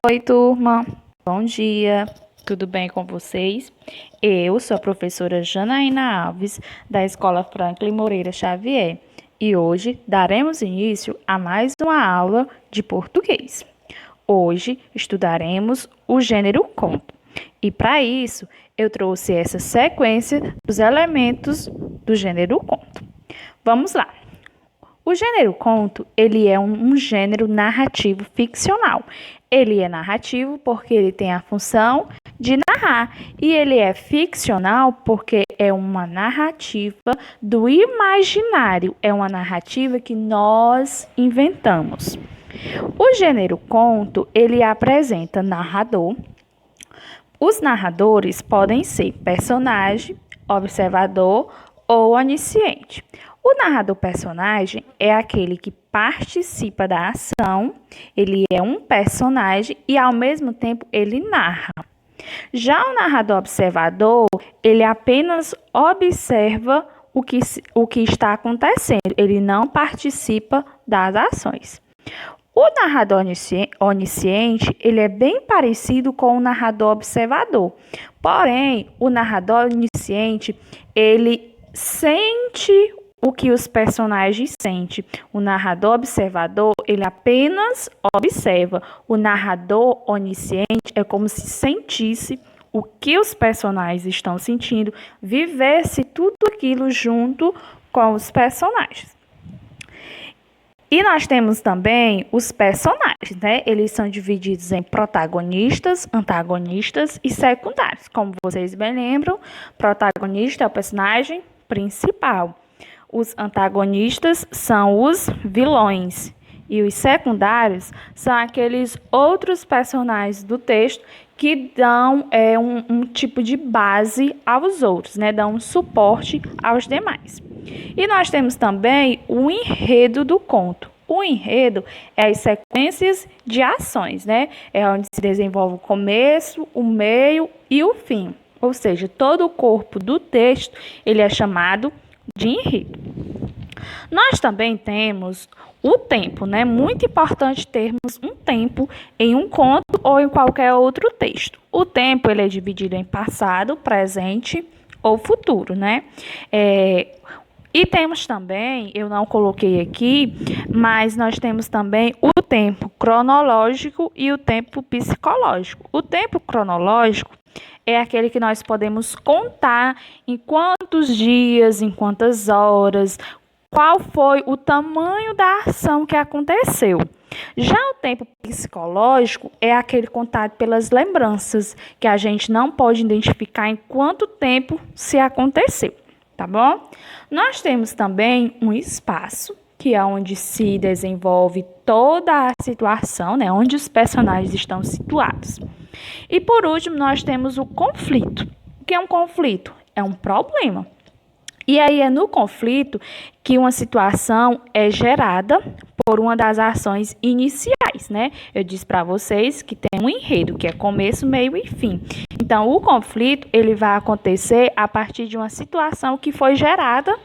Oi, turma. Bom dia. Tudo bem com vocês? Eu sou a professora Janaína Alves, da Escola Franklin Moreira Xavier, e hoje daremos início a mais uma aula de português. Hoje estudaremos o gênero conto, e para isso eu trouxe essa sequência dos elementos do gênero conto. Vamos lá. O gênero conto, ele é um gênero narrativo ficcional. Ele é narrativo porque ele tem a função de narrar, e ele é ficcional porque é uma narrativa do imaginário, é uma narrativa que nós inventamos. O gênero conto, ele apresenta narrador. Os narradores podem ser personagem, observador ou onisciente. O narrador-personagem é aquele que participa da ação, ele é um personagem e, ao mesmo tempo, ele narra. Já o narrador-observador, ele apenas observa o que está acontecendo, ele não participa das ações. O narrador onisciente, ele é bem parecido com o narrador observador. Porém, o narrador onisciente, ele sente o que os personagens sentem. O narrador observador, ele apenas observa. O narrador onisciente é como se sentisse o que os personagens estão sentindo, vivesse tudo aquilo junto com os personagens. E nós temos também os personagens, né? Eles são divididos em protagonistas, antagonistas e secundários. Como vocês bem lembram, protagonista é o personagem principal. Os antagonistas são os vilões. E os secundários são aqueles outros personagens do texto que dão um tipo de base aos outros, né? Dão um suporte aos demais. E nós temos também o enredo do conto. O enredo é as sequências de ações, né? É onde se desenvolve o começo, o meio e o fim. Ou seja, todo o corpo do texto, ele é chamado de enredo. Nós também temos o tempo, né? Muito importante termos um tempo em um conto ou em qualquer outro texto. O tempo, ele é dividido em passado, presente ou futuro, né? E temos também, eu não coloquei aqui, mas nós temos também o tempo cronológico e o tempo psicológico. O tempo cronológico é aquele que nós podemos contar em quantos dias, em quantas horas, qual foi o tamanho da ação que aconteceu. Já o tempo psicológico é aquele contado pelas lembranças, que a gente não pode identificar em quanto tempo se aconteceu. Tá bom? Nós temos também um espaço, que é onde se desenvolve toda a situação, né? Onde os personagens estão situados. E por último, nós temos o conflito. O que é um conflito? É um problema. E aí é no conflito que uma situação é gerada por uma das ações iniciais, né? Eu disse para vocês que tem um enredo, que é começo, meio e fim. Então, o conflito, ele vai acontecer a partir de uma situação que foi gerada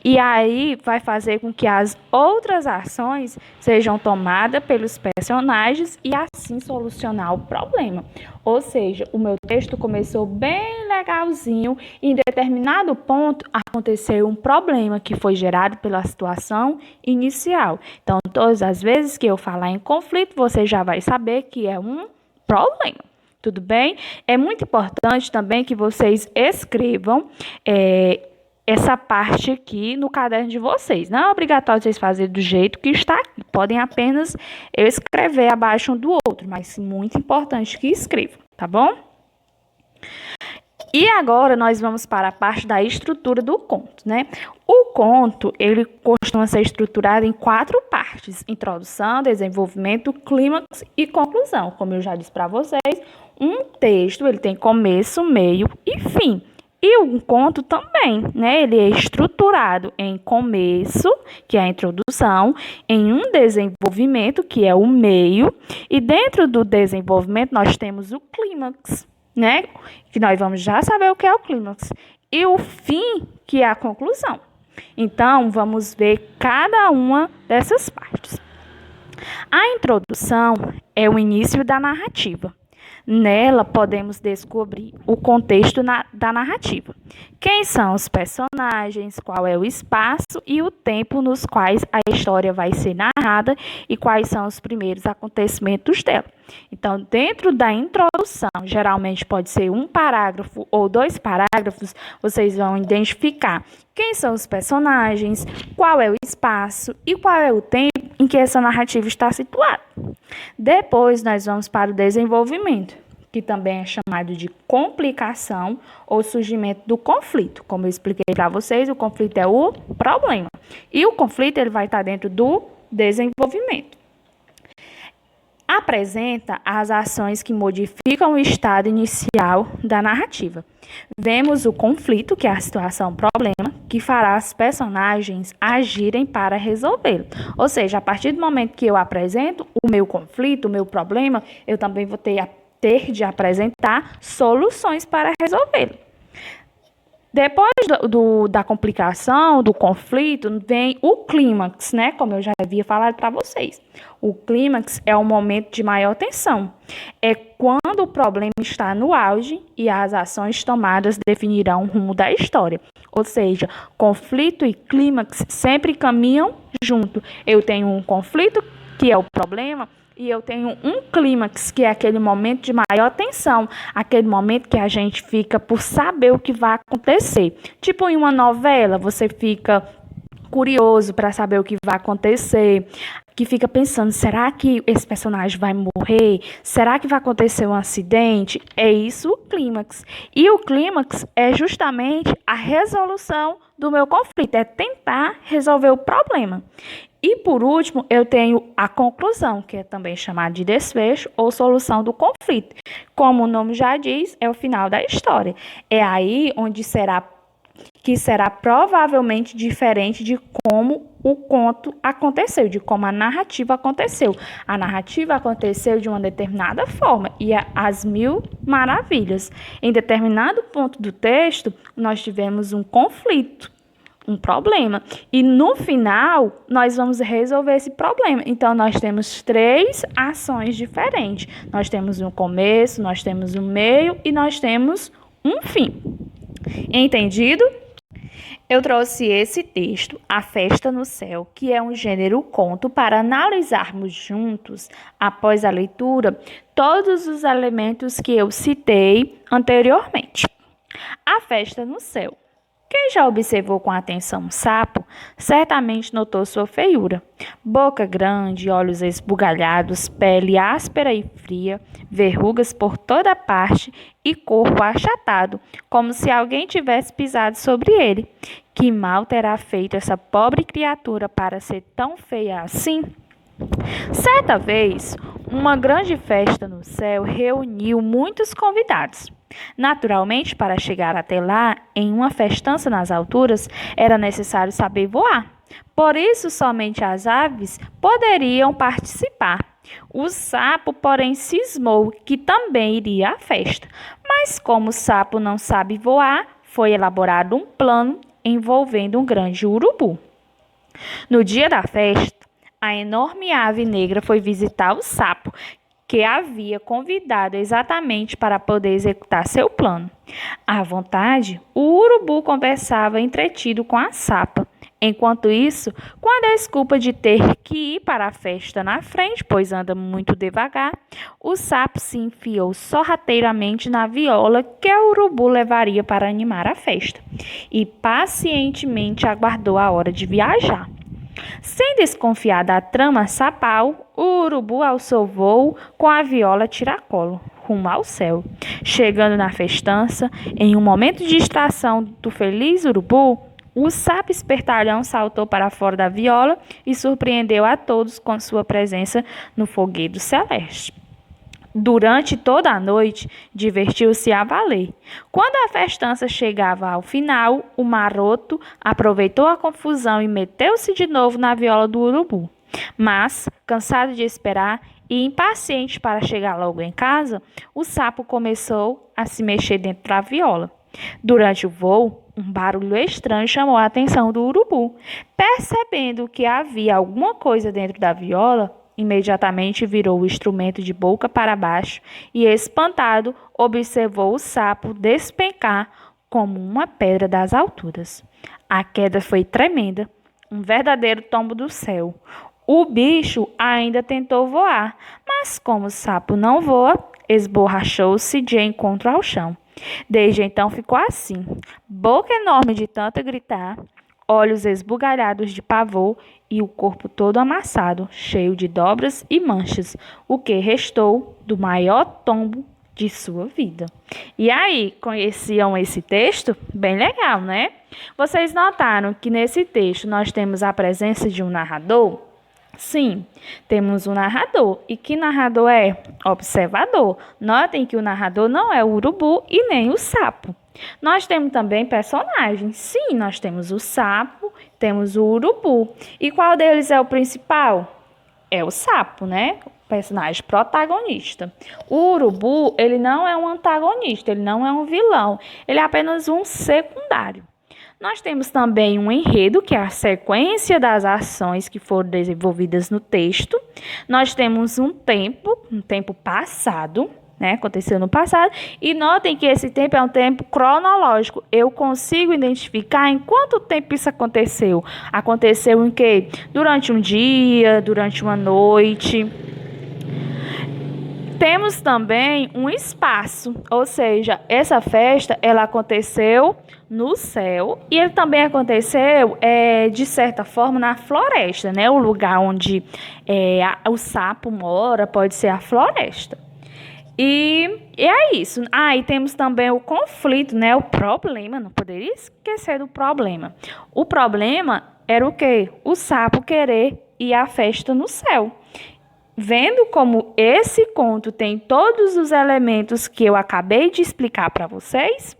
e aí vai fazer com que as outras ações sejam tomadas pelos personagens e assim solucionar o problema. Ou seja, o meu texto começou bem legalzinho e em determinado ponto aconteceu um problema que foi gerado pela situação inicial. Então, todas as vezes que eu falar em conflito, você já vai saber que é um problema. Tudo bem? É muito importante também que vocês escrevam essa parte aqui no caderno de vocês. Não é obrigatório vocês fazerem do jeito que está aqui. Podem apenas escrever abaixo um do outro, mas muito importante que escrevam, tá bom? E agora nós vamos para a parte da estrutura do conto, né? O conto, ele costuma ser estruturado em 4 partes: introdução, desenvolvimento, clímax e conclusão. Como eu já disse para vocês, um texto, ele tem começo, meio e fim. E um conto também, né? Ele é estruturado em começo, que é a introdução, em um desenvolvimento, que é o meio, e dentro do desenvolvimento nós temos o clímax, né? Que nós vamos já saber o que é o clímax. E o fim, que é a conclusão. Então, vamos ver cada uma dessas partes. A introdução é o início da narrativa. Nela, podemos descobrir o contexto da narrativa. Quem são os personagens, qual é o espaço e o tempo nos quais a história vai ser narrada e quais são os primeiros acontecimentos dela. Então, dentro da introdução, geralmente pode ser um parágrafo ou 2 parágrafos, vocês vão identificar quem são os personagens, qual é o espaço e qual é o tempo em que essa narrativa está situada. Depois, nós vamos para o desenvolvimento, que também é chamado de complicação ou surgimento do conflito. Como eu expliquei para vocês, o conflito é o problema. E o conflito ele vai estar dentro do desenvolvimento. Apresenta as ações que modificam o estado inicial da narrativa. Vemos o conflito, que é a situação problema, que fará os personagens agirem para resolvê-lo. Ou seja, a partir do momento que eu apresento o meu conflito, o meu problema, eu também vou ter de apresentar soluções para resolvê-lo. Depois da complicação, do conflito, vem o clímax, né? Como eu já havia falado para vocês. O clímax é o momento de maior tensão. É quando o problema está no auge e as ações tomadas definirão o rumo da história. Ou seja, conflito e clímax sempre caminham junto. Eu tenho um conflito, que é o problema, e eu tenho um clímax, que é aquele momento de maior tensão, aquele momento que a gente fica por saber o que vai acontecer. Tipo em uma novela, você fica curioso para saber o que vai acontecer, que fica pensando, será que esse personagem vai morrer? Será que vai acontecer um acidente? É isso o clímax. E o clímax é justamente a resolução do meu conflito, é tentar resolver o problema. E por último, eu tenho a conclusão, que é também chamada de desfecho ou solução do conflito. Como o nome já diz, é o final da história. É aí onde será provavelmente diferente de como o conto aconteceu, de como a narrativa aconteceu. A narrativa aconteceu de uma determinada forma e às mil maravilhas. Em determinado ponto do texto, nós tivemos um conflito, um problema. E no final, nós vamos resolver esse problema. Então, nós temos 3 ações diferentes. Nós temos um começo, nós temos um meio e nós temos um fim. Entendido? Eu trouxe esse texto, A Festa no Céu, que é um gênero conto, para analisarmos juntos, após a leitura, todos os elementos que eu citei anteriormente. A Festa no Céu. Quem já observou com atenção um sapo, certamente notou sua feiura. Boca grande, olhos esbugalhados, pele áspera e fria, verrugas por toda parte e corpo achatado, como se alguém tivesse pisado sobre ele. Que mal terá feito essa pobre criatura para ser tão feia assim? Certa vez, uma grande festa no céu reuniu muitos convidados. Naturalmente, para chegar até lá, em uma festança nas alturas, era necessário saber voar. Por isso, somente as aves poderiam participar. O sapo, porém, cismou que também iria à festa. Mas como o sapo não sabe voar, foi elaborado um plano envolvendo um grande urubu. No dia da festa, a enorme ave negra foi visitar o sapo, que havia convidado exatamente para poder executar seu plano. À vontade, o urubu conversava entretido com a sapa. Enquanto isso, com a desculpa de ter que ir para a festa na frente, pois anda muito devagar, o sapo se enfiou sorrateiramente na viola que o urubu levaria para animar a festa e pacientemente aguardou a hora de viajar. Sem desconfiar da trama sapal, o urubu alçou voo com a viola tiracolo, rumo ao céu. Chegando na festança, em um momento de distração do feliz urubu, o sapo espertalhão saltou para fora da viola e surpreendeu a todos com sua presença no foguete celeste. Durante toda a noite, divertiu-se a valer. Quando a festança chegava ao final, o maroto aproveitou a confusão e meteu-se de novo na viola do urubu. Mas, cansado de esperar e impaciente para chegar logo em casa, o sapo começou a se mexer dentro da viola. Durante o voo, um barulho estranho chamou a atenção do urubu. Percebendo que havia alguma coisa dentro da viola, imediatamente virou o instrumento de boca para baixo e, espantado, observou o sapo despencar como uma pedra das alturas. A queda foi tremenda, um verdadeiro tombo do céu. O bicho ainda tentou voar, mas como o sapo não voa, esborrachou-se de encontro ao chão. Desde então ficou assim, boca enorme de tanto gritar, olhos esbugalhados de pavor e o corpo todo amassado, cheio de dobras e manchas, o que restou do maior tombo de sua vida. E aí, conheciam esse texto? Bem legal, né? Vocês notaram que nesse texto nós temos a presença de um narrador? Sim, temos um narrador. E que narrador é? Observador. Notem que o narrador não é o urubu e nem o sapo. Nós temos também personagens. Sim, nós temos o sapo, temos o urubu. E qual deles é o principal? É o sapo, né? O personagem protagonista. O urubu, ele não é um antagonista, ele não é um vilão. Ele é apenas um secundário. Nós temos também um enredo, que é a sequência das ações que foram desenvolvidas no texto. Nós temos um tempo passado, né? Aconteceu no passado. E notem que esse tempo é um tempo cronológico. Eu consigo identificar em quanto tempo isso aconteceu. Aconteceu em quê? Durante um dia, durante uma noite. Temos também um espaço, ou seja, essa festa ela aconteceu no céu e ele também aconteceu, de certa forma, na floresta, né? O lugar onde o sapo mora pode ser a floresta. E é isso. E temos também o conflito, né? O problema, não poderia esquecer do problema. O problema era o quê? O sapo querer ir à festa no céu. Vendo como esse conto tem todos os elementos que eu acabei de explicar para vocês,